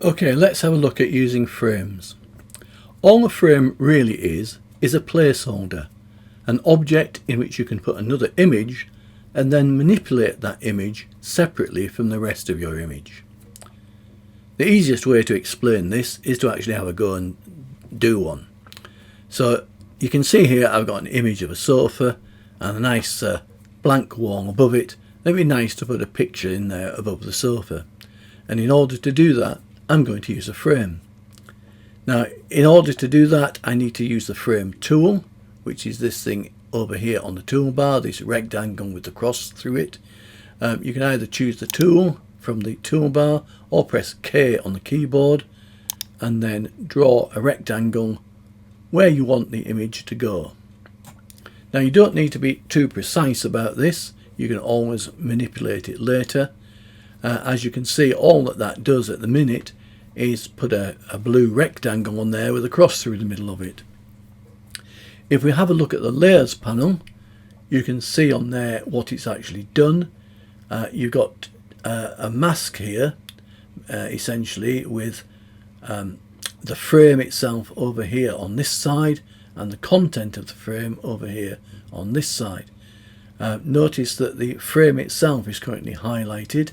Okay, let's have a look at using frames. All a frame really is a placeholder, an object in which you can put another image and then manipulate that image separately from the rest of your image. The easiest way to explain this is to actually have a go and do one. So you can see here I've got an image of a sofa and a nice blank wall above it. It'd be nice to put a picture in there above the sofa, and in order to do that I'm going to use a frame. Now in order to do that I need to use the frame tool, which is this thing over here on the toolbar, this rectangle with the cross through it. You can either choose the tool from the toolbar or press K on the keyboard and then draw a rectangle where you want the image to go. Now you don't need to be too precise about this, you can always manipulate it later. As you can see, all that does at the minute is put a blue rectangle on there with a cross through the middle of it. If we have a look at the layers panel, you can see on there what it's actually done. You've got a mask here essentially with the frame itself over here on this side and the content of the frame over here on this side. Notice that the frame itself is currently highlighted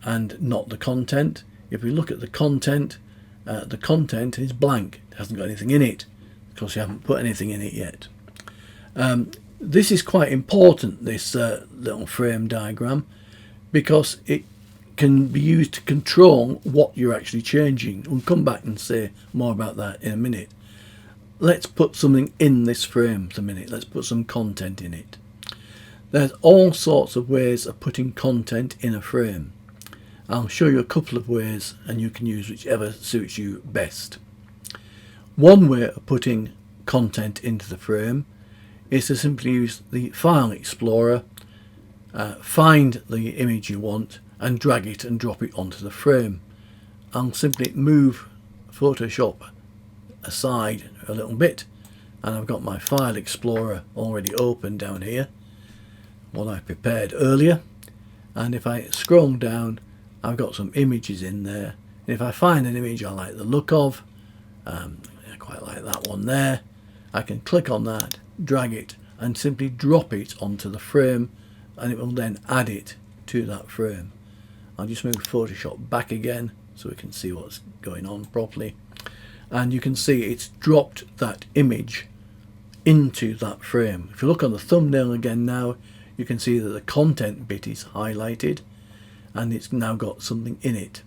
and not the content. If we look at the content is blank, it hasn't got anything in it because you haven't put anything in it yet. This is quite important, this little frame diagram, because it can be used to control what you're actually changing. We'll come back and say more about that in a minute. Let's put something in this frame for a minute. Let's put some content in it. There's all sorts of ways of putting content in a frame. I'll show you a couple of ways and you can use whichever suits you best. One way of putting content into the frame is to simply use the File Explorer, find the image you want and drag it and drop it onto the frame. I'll simply move Photoshop aside a little bit and I've got my File Explorer already open down here, what I prepared earlier, and if I scroll down I've got some images in there. And if I find an image I like the look of, I quite like that one there, I can click on that, drag it and simply drop it onto the frame, and it will then add it to that frame. I'll just move Photoshop back again so we can see what's going on properly, and you can see it's dropped that image into that frame. If you look on the thumbnail again now, you can see that the content bit is highlighted and it's now got something in it.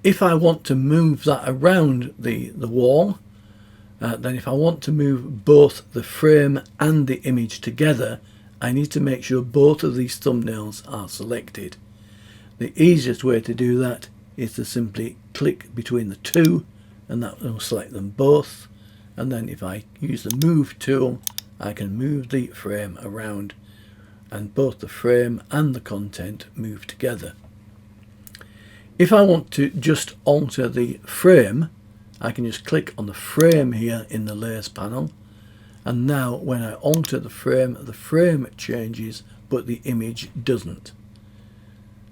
If I want to move that around the wall, then if I want to move both the frame and the image together, I need to make sure both of these thumbnails are selected. The easiest way to do that is to simply click between the two and that will select them both, and then if I use the move tool I can move the frame around and both the frame and the content move together. If I want to just alter the frame, I can just click on the frame here in the layers panel, and now when I alter the frame changes but the image doesn't.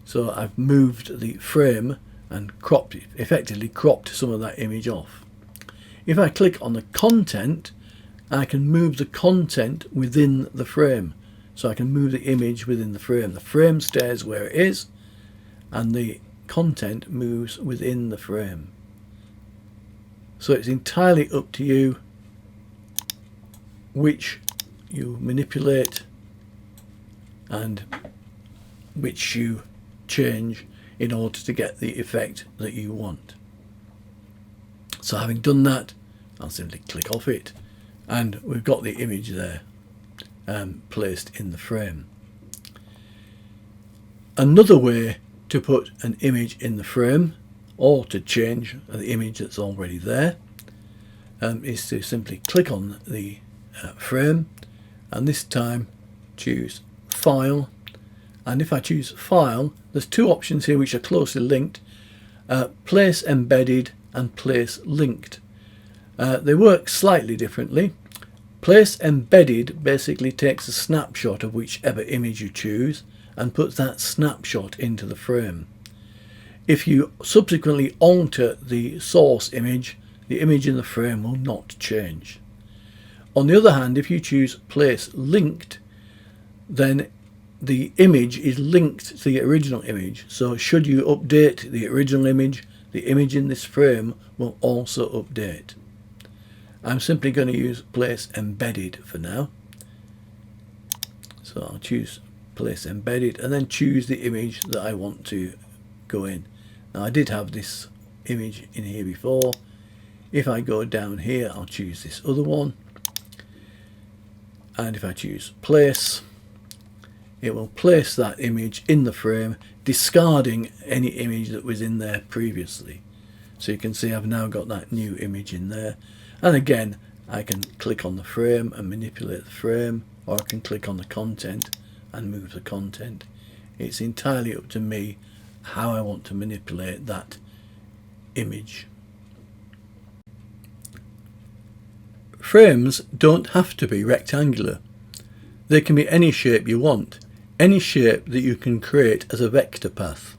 So I've moved the frame and effectively cropped some of that image off. If I click on the content, I can move the content within the frame. So I can move the image within the frame. The frame stays where it is and the content moves within the frame. So it's entirely up to you which you manipulate and which you change in order to get the effect that you want. So having done that, I'll simply click off it and we've got the image there placed in the frame. Another way to put an image in the frame or to change the image that's already there is to simply click on the frame and this time choose File, and if I choose File, there's two options here which are closely linked, Place Embedded and Place Linked. They work slightly differently. Place Embedded basically takes a snapshot of whichever image you choose and puts that snapshot into the frame. If you subsequently alter the source image, the image in the frame will not change. On the other hand, if you choose place linked, then the image is linked to the original image. So should you update the original image, the image in this frame will also update. I'm simply going to use place embedded for now. So I'll choose place embedded and then choose the image that I want to go in. Now I did have this image in here before. If I go down here, I'll choose this other one. And if I choose place, it will place that image in the frame, discarding any image that was in there previously. So you can see I've now got that new image in there. And again, I can click on the frame and manipulate the frame, or I can click on the content and move the content. It's entirely up to me how I want to manipulate that image. Frames don't have to be rectangular. They can be any shape you want, any shape that you can create as a vector path.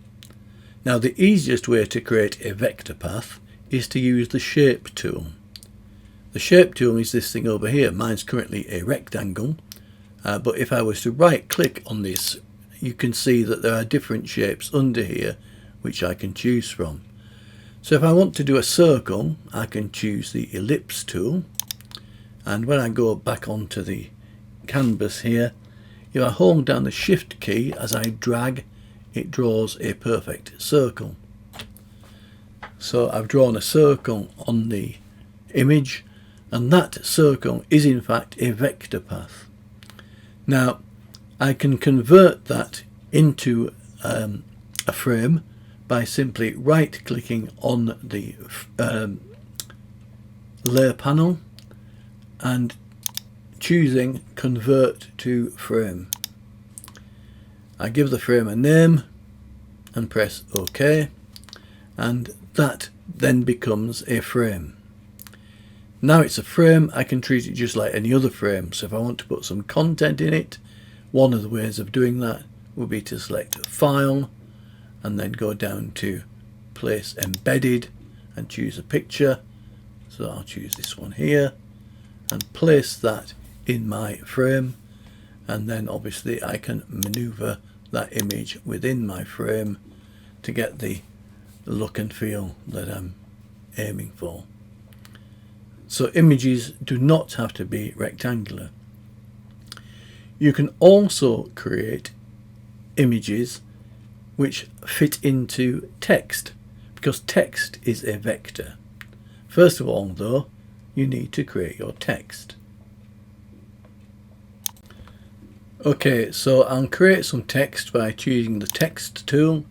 Now the easiest way to create a vector path is to use the shape tool. The shape tool is this thing over here. Mine's currently a rectangle, but if I was to right click on this, you can see that there are different shapes under here which I can choose from. So if I want to do a circle, I can choose the ellipse tool, and when I go back onto the canvas here, if I hold down the shift key as I drag, it draws a perfect circle. So I've drawn a circle on the image, and that circle is in fact a vector path. Now I can convert that into a frame by simply right clicking on the layer panel and choosing convert to frame. I give the frame a name and press OK, and that then becomes a frame. Now it's a frame, I can treat it just like any other frame. So if I want to put some content in it, one of the ways of doing that would be to select File and then go down to Place Embedded and choose a picture. So I'll choose this one here and place that in my frame, and then obviously I can maneuver that image within my frame to get the look and feel that I'm aiming for. So images do not have to be rectangular. You can also create images which fit into text, because text is a vector. First of all though, you need to create your text. Okay, so I'll create some text by choosing the text tool,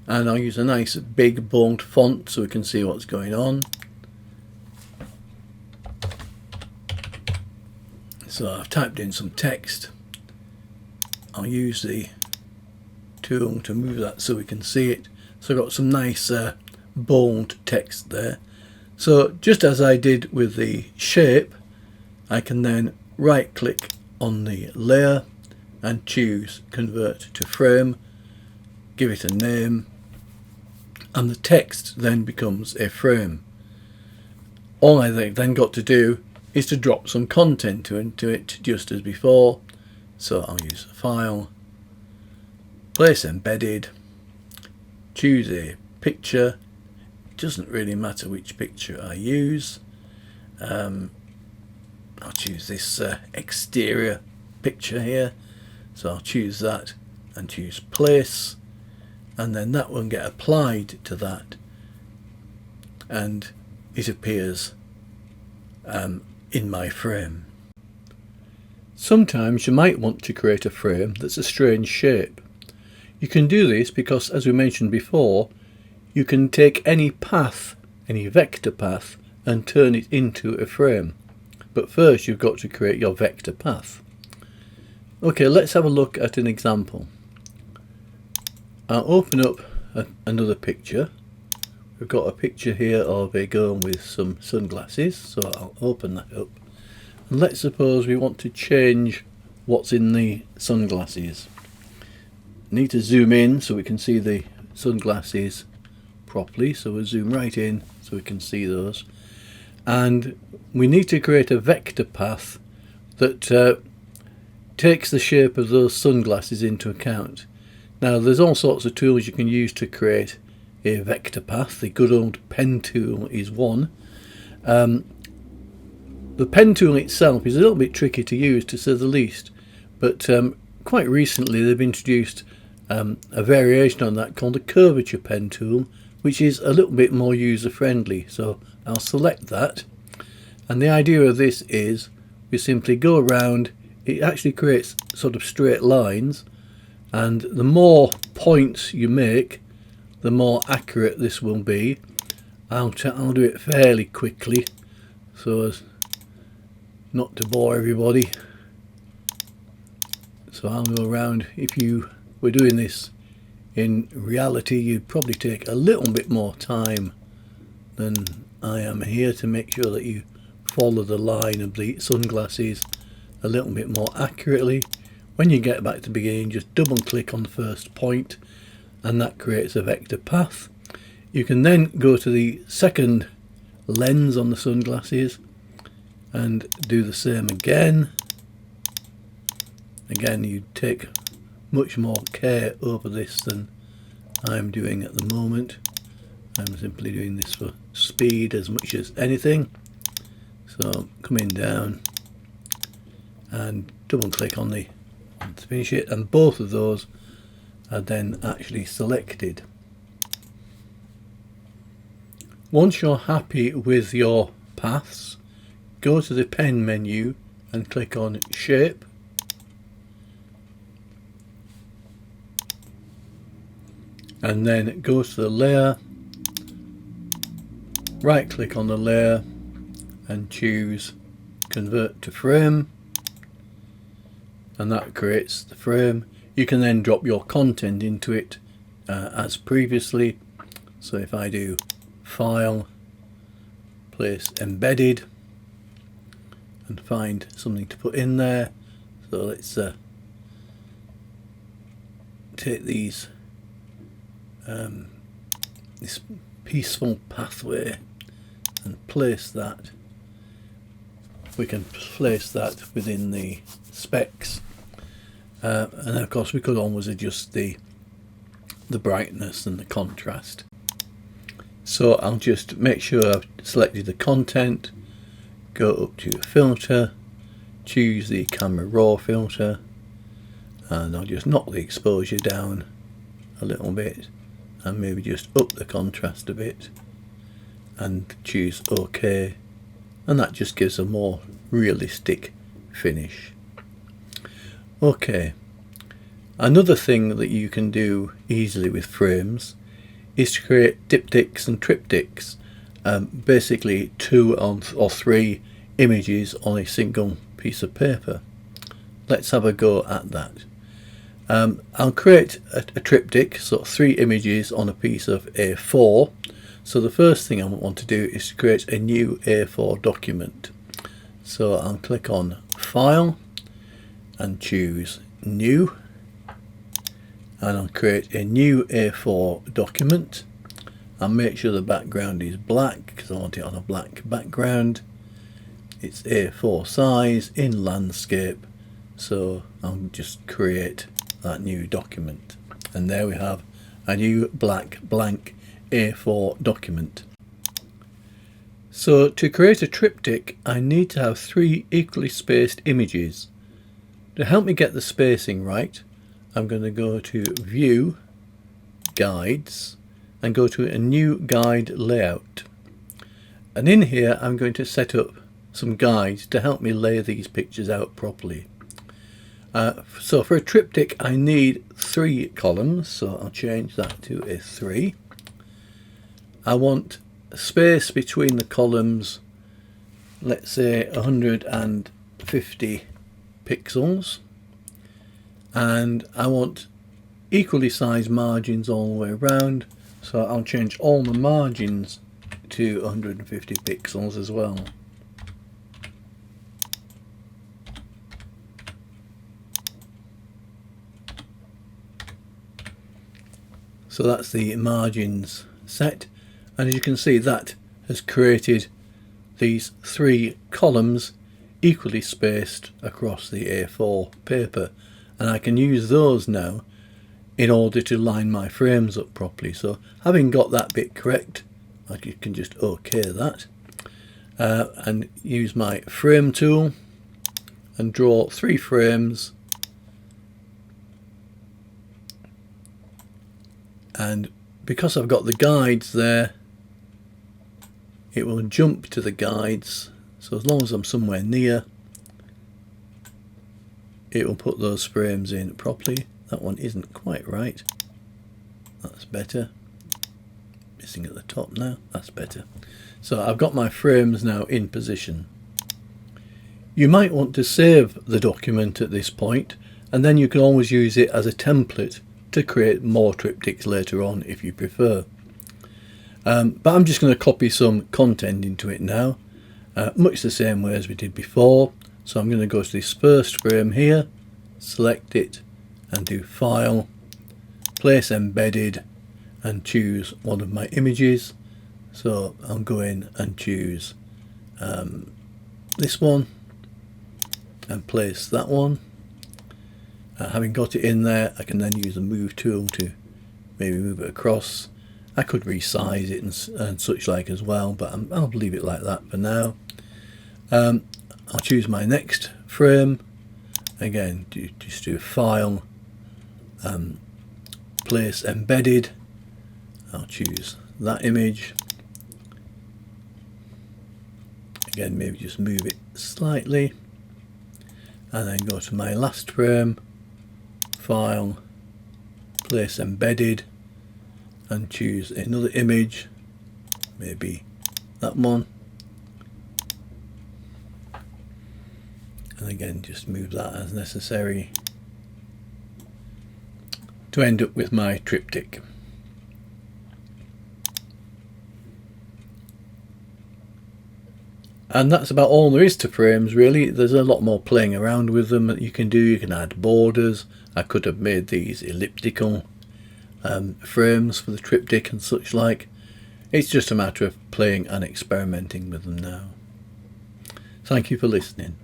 and I'll use a nice big bold font so we can see what's going on. So I've typed in some text. I'll use the tool to move that so we can see it. So I've got some nice bold text there. So just as I did with the shape, I can then right click on the layer and choose convert to frame, give it a name, and the text then becomes a frame. All I then got to do is to drop some content into it just as before. So I'll use File, Place Embedded, choose a picture. It doesn't really matter which picture I use. I'll choose this exterior picture here. So I'll choose that and choose Place, and then that will get applied to that, and it appears in my frame. Sometimes you might want to create a frame that's a strange shape. You can do this because, as we mentioned before, you can take any path, any vector path, and turn it into a frame. But first you've got to create your vector path. Okay, let's have a look at an example. I'll open up another picture. We've got a picture here of a girl with some sunglasses, so I'll open that up. And let's suppose we want to change what's in the sunglasses. Need to zoom in so we can see the sunglasses properly, so we'll zoom right in so we can see those. And we need to create a vector path that takes the shape of those sunglasses into account. Now there's all sorts of tools you can use to create a vector path. The good old pen tool is one. The pen tool itself is a little bit tricky to use, to say the least, but quite recently they've introduced a variation on that called the curvature pen tool, which is a little bit more user friendly. So I'll select that, and the idea of this is we simply go around. It actually creates sort of straight lines, and the more points you make, the more accurate this will be. I'll do it fairly quickly so as not to bore everybody. So I'll go around. If you were doing this in reality, you'd probably take a little bit more time than I am here to make sure that you follow the line of the sunglasses a little bit more accurately. When you get back to the beginning, just double click on the first point and that creates a vector path. You can then go to the second lens on the sunglasses and do the same again. Again, you take much more care over this than I'm doing at the moment. I'm simply doing this for speed as much as anything. So coming down and double click on to finish it, and both of those are then actually selected. Once you're happy with your paths, go to the pen menu and click on shape, and then go to the layer, right click on the layer and choose convert to frame, and that creates the frame. You can then drop your content into it as previously. So if I do file, place embedded, and find something to put in there. So let's take these this peaceful pathway and place that. We can place that within the specs, and of course we could always adjust the brightness and the contrast. So I'll just make sure I've selected the content, go up to filter, choose the camera raw filter, and I'll just knock the exposure down a little bit and maybe just up the contrast a bit and choose OK, and that just gives a more realistic finish. Okay, another thing that you can do easily with frames is to create diptychs and triptychs, basically 2 or 3 images on a single piece of paper. Let's have a go at that. I'll create a triptych, so 3 images on a piece of A4. So the first thing I want to do is to create a new A4 document. So I'll click on File and choose New, and I'll create a new A4 document. I'll make sure the background is black because I want it on a black background. It's A4 size in landscape, so I'll just create that new document, and there we have a new black blank A4 document. So to create a triptych, I need to have 3 equally spaced images. To help me get the spacing right, I'm going to go to View, Guides, and go to a new guide layout. And in here I'm going to set up some guides to help me lay these pictures out properly. So for a triptych I need 3 columns, so I'll change that to a 3. I want space between the columns, let's say 150 pixels, and I want equally sized margins all the way around, so I'll change all the margins to 150 pixels as well. So that's the margins set, and as you can see, that has created these 3 columns equally spaced across the A4 paper, and I can use those now in order to line my frames up properly. So having got that bit correct, I can just OK that and use my frame tool and draw 3 frames, and because I've got the guides there, it will jump to the guides. So as long as I'm somewhere near, it will put those frames in properly. That one isn't quite right. That's better. Missing at the top now. That's better. So I've got my frames now in position. You might want to save the document at this point, and then you can always use it as a template to create more triptychs later on if you prefer. But I'm just going to copy some content into it now, much the same way as we did before. So I'm going to go to this first frame here, select it and do File, Place Embedded, and choose one of my images. So I'll go in and choose this one and place that one. Having got it in there, I can then use the Move tool to maybe move it across. I could resize it and such like as well, but I'll leave it like that for now. I'll choose my next frame. Again, just do File, Place Embedded. I'll choose that image. Again, maybe just move it slightly, and then go to my last frame, File, Place Embedded, and choose another image, maybe that one, and again just move that as necessary to end up with my triptych. And that's about all there is to frames really. There's a lot more playing around with them that you can do. You can add borders. I could have made these elliptical frames for the triptych and such like. It's just a matter of playing and experimenting with them now. Thank you for listening.